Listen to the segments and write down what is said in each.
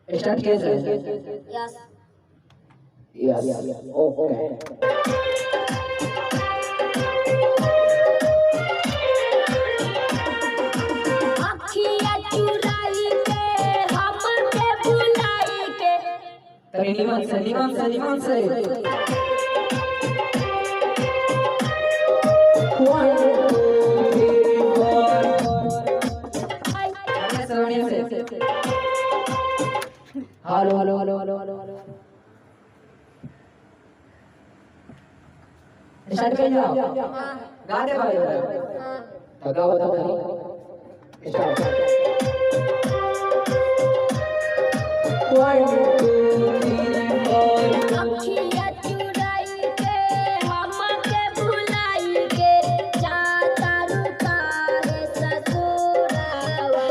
Start किया जाए। Yes yes ओके। अखिया चुराई के हमके भुलाई के तनी निमन से वन टू थ्री फोर बढ़िया से हेलो स्टार्ट कर जाओ। गा दे भाई तो गाओ तो भाई स्टार्ट। वन टू थ्री फोर अखिया चुराई के हमके भुलाई के जाता रुका है ससुरावा।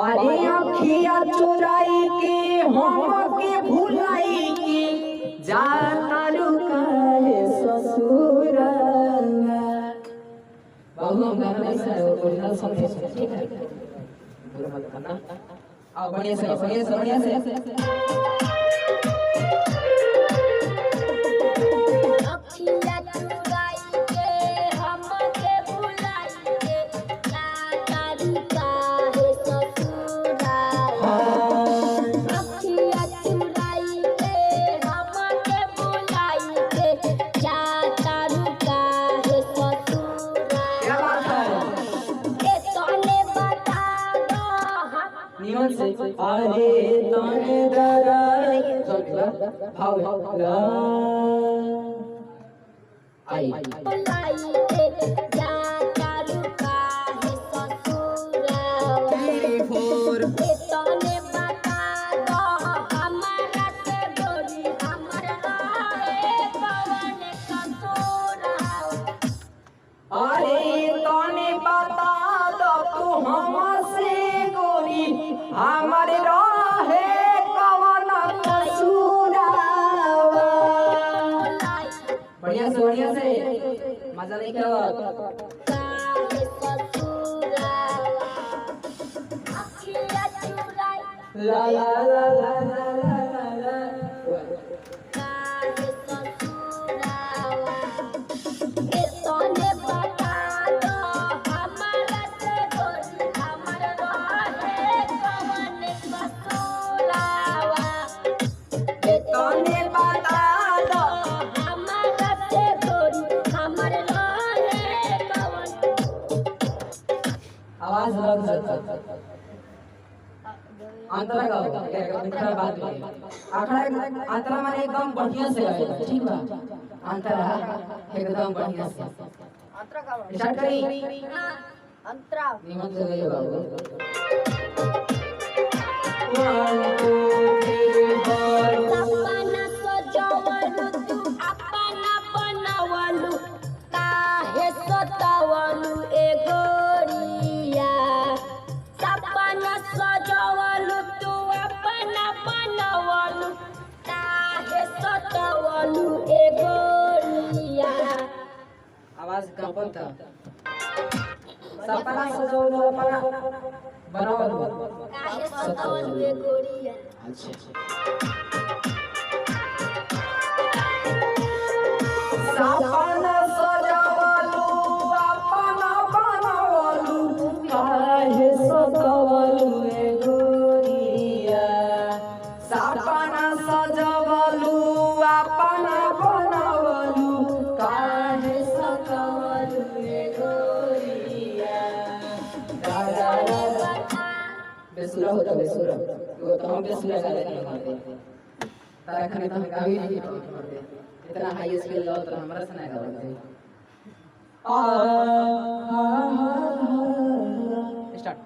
अरे अखिया चुराई के हमके भुलाई के जाता रुका है ससुरावा। बाबू हम गाना नहीं सुना ओरिजिनल सॉन्ग है ठीक है बुरा मत करना। आओ बढ़िया से अखिया चुराई के हमके भुलाई के जाता रुका है ससुरावा। अखिया चुराई के हमके भुलाई के जाता रुका है ससुरावा। क्या बात है ए तोने बता दो हम नियम से अरे तने दराई भाव आई भुलाई के जाता रुका है ससुरावा। थ्री फोर ए तोने बता दो हमारा से गोरी हमारा है कौन कसूरावा। अरे तने बता दो तू हमसे गोरी हमारे रहे कवन कसूरावा। बढ़िया से मजा नहीं क्या काहे ससुरावा। अखिया चुराई ला ला ला ला ला ला ला काहे ससुरावा। ए तोने बता दो हमारा से गोरी हमारा रहे कौन कसूरावा। ए तने बता दो हमारा से गोरी हमारा रहे कौन। आवाज लग अंतरा गाओ क्या मिठा बात है आखड़ा अंतरा माने एकदम बढ़िया से गाए ठीक बा अंतरा एकदम बढ़िया से अंतरा का स्टार्ट करी अंतरा निमन से गाइए गाओ। वन टू थ्री फोर सपना सजवलु तू अपना बनवलु काहे सतावलु ए गोरिया। सपना सजवलु तू अपना बनवलु काहे सतावलु ए गोरिया। आवाज कम था सपना सजौलो अपना बनावलो काहे सतावलु ए गोरिया। सपना सजवलो अपना बनावलो काहे सतावलो ए गोरिया। सपना सजवलो अपना बनावलो काहे सतावलो ए गोरिया। दा दा दा बेसुरा होता बेसुरा वो तो हम बेसुरा गा लेते हैं तारा खाने तो हम गा भी नहीं पाते इतना हाई स्केल लो तो हमारा सुना गा लेते स्टार्ट।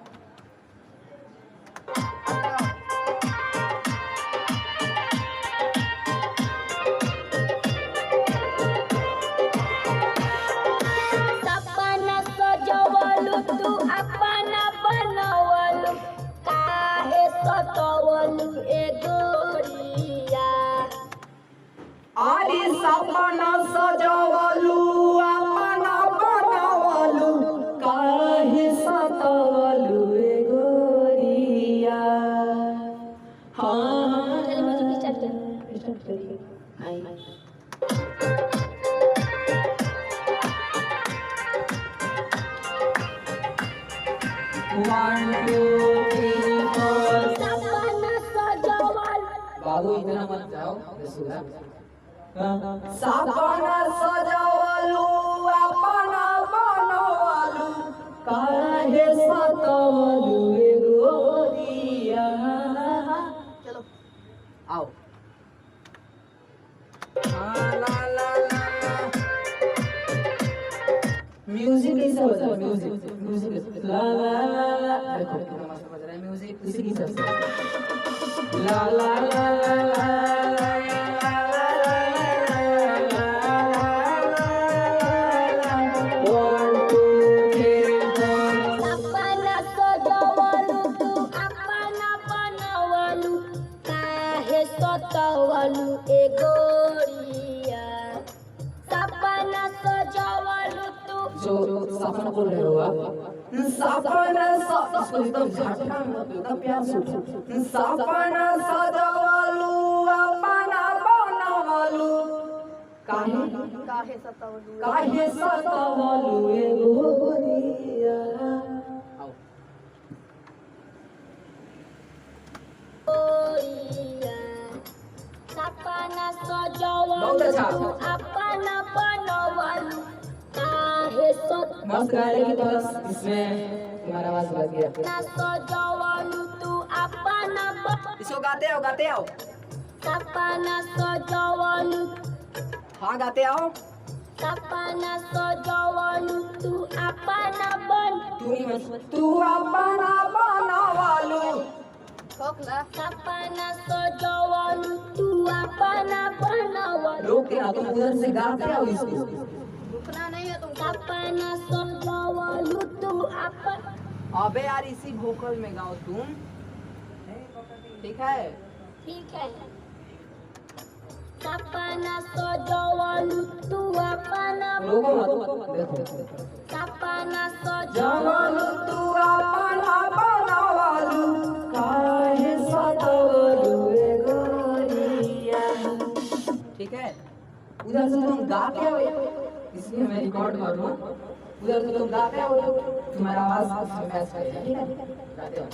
सपना सजवलु तू अपना बनवलु काहे सतावलु ए गोरिया। आरी सपना सजवलू अपना बनवलू काहे सतावलू ए गोरिया। One, two, three, four. सपना सजावल बाबू इतना मत जाओ सपना सजावलू अपना बनवलू काहे सतवलू ए गोरिया चलो आओ ला ला ला म्यूजिक कैसा बजा म्यूजिक म्यूजिक ला ला ला ला देखो कितना मस्त बज रहा है म्यूजिक इसी की तरह से ला ला ला ला ला सपना सजावलू तू अपना बनवलू काहे सतावलू ए गोरिया सपना सजावलू तू जो सपना बोल रहे हो आप सपना इसको एकदम झटका में मत एकदम प्यार से सपना सजावलू अपना बनवलू काहे सतावलू ए गोरिया गोरिया सपना सजावलू बहुत अच्छा। तू अपना बनवलू काहे मस्त गा रहे की तरह इसमें तुम्हारा आवाज लग गया सपना सजावलू तू अपना इसको गाते आओ सपना सजावलू हाँ गाते आओ सपना सजावलू तू अपना बन तू अपना बनवलू सपना सजावलू तू अपना बनवलू रोक के ना तुम उधर से गाते आओ इसको रुकना नहीं है तुम सपना सजावलू तू अपना अबे यार इसी वोकल में गाओ तुम ठीक है ठीक है सपना सजावलू तू अपना रोको मत देखो सपना सजावलू जवालू तू अपना बनवलू काहे सतावलू ए गोरिया ठीक है उधर से तुम गाते हो इसलिए मैं रिकॉर्ड कर रहा हूँ उधर से तुम गाते हो तुम्हारा आवाज मैच करेगा ठीक है गाते हो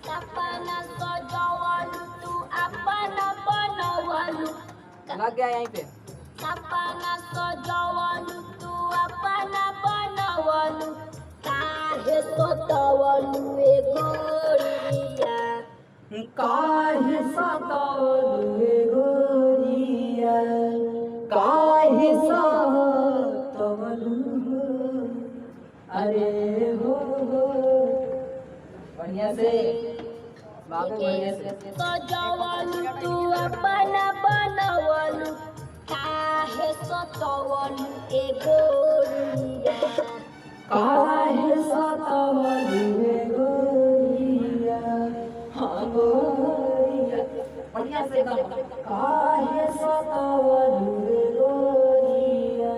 सपना सजावलू तू अपना बनवलू लग गया यहीं पे सपना सजावलू तू अपना बनवलू काहे सतावलू ए गोरिया काहे सतावलू ए गोरिया काहे सतावलू अरे हो बढ़िया से बाबू बढ़िया से सजावलू तू अपना बनवलू काहे सतावलू ए गोरिया काहे सतावलू ए गोरिया हाँ गोरिया बढ़िया से काहे सतावलू ए गोरिया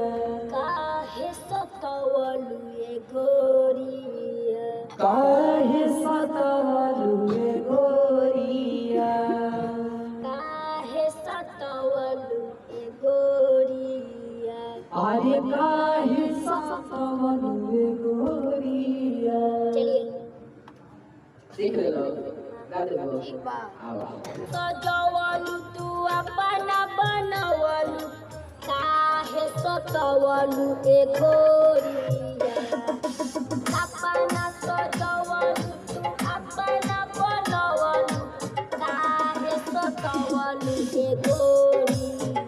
काहे सतावलू ए गोरिया काहे सतावलू ए गोरिया काहे सतावलू ए गोरिया अरे काहे सतावलू ए गोरिया चलिए सीख ले लो गा दे लो सजावलू तू अपना बनवलू काहे सतावलू ए गोरिया अपना सजावलू तू अपना बनवलू काहे सतावलू ए गोरिया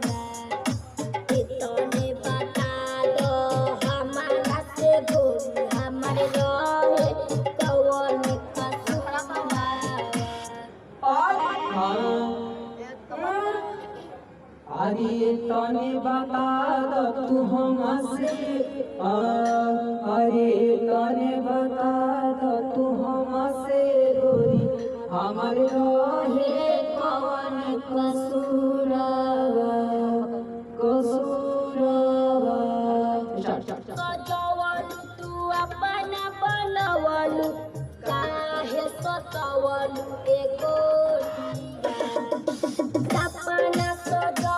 इतने बता दो हमारा से गोरी हमारे रहे कौन कसुरवा अरे तने बता दो तू हमसे अरे तने बता दो तू हमसे गोरी हमर रहे कौन कसूरवा कसूरवा सजावलू तू अपना बनवलू काहे सतावलू ए गोरिया सपना सजा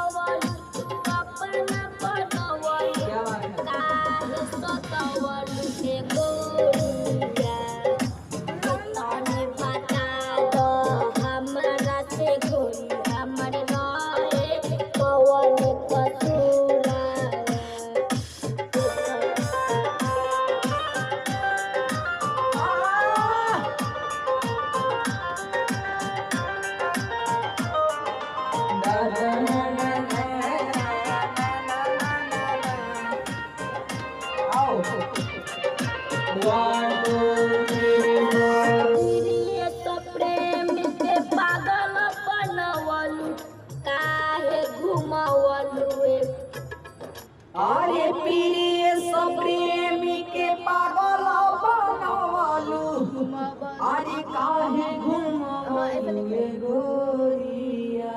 ए गोरिया।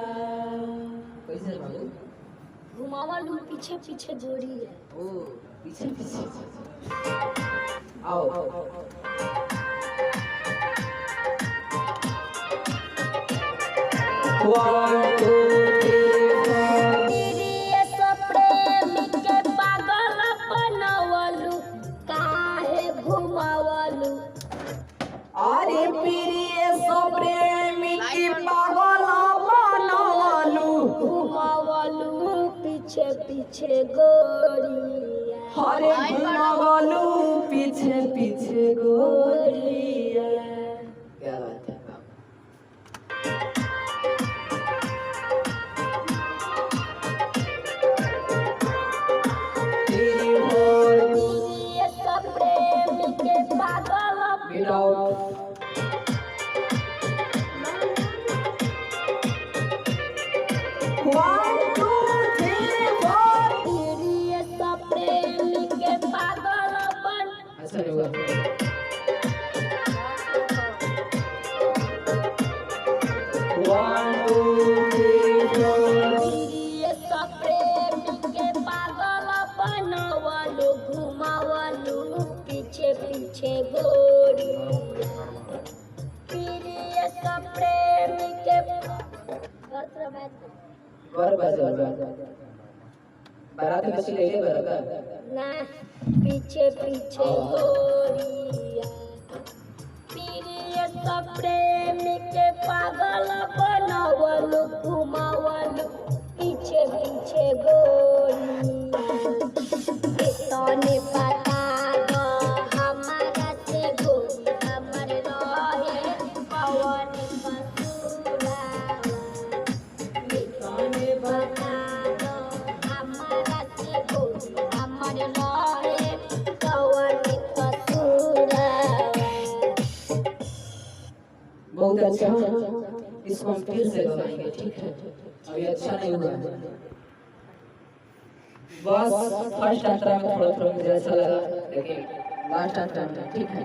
कैसे बाबू? घुमावलू पीछे पीछे गोरी है। ओ पीछे पीछे आओ आओ One, two, three, four. प्रिय प्रेम के पागल बनवलू काहे घुमावलू अरे प्रिय प्रेमी की पागल बनवलू घुमावलू पीछे पीछे गोरिया। अरे घुमावलू पीछे पीछे गोरिया। क्या बात है तेरी ओर प्रिय प्रेम के पागल मिलाओ One, two, three, four. प्रिय प्रेम के पागल बन ऐसा नहीं होगा One, two, three, four. प्रिय प्रेम के पागल बनवलू घुमावलू पीछे पीछे गोरी। प्रिय प्रेम के बारात में बच्चे ले ले बराबर ना पीछे पीछे गोरिया। प्रिय प्रेम के पागल बनवलू घुमावलू पीछे पीछे गोरिया। तने पता दो हमारा से गोरी हमर रहे पवन कसूरा। तने बता दो हमारा से गोरी हमर रहे पवन कसूरा। बहुत अच्छा इसको हम फिर से दोहराएंगे ठीक है अभी अच्छा नहीं हुआ बस फर्स्ट अंतरा में थोड़ा थोड़ा मुझे ऐसा लगा लेकिन लास्ट अंतरा में ठीक है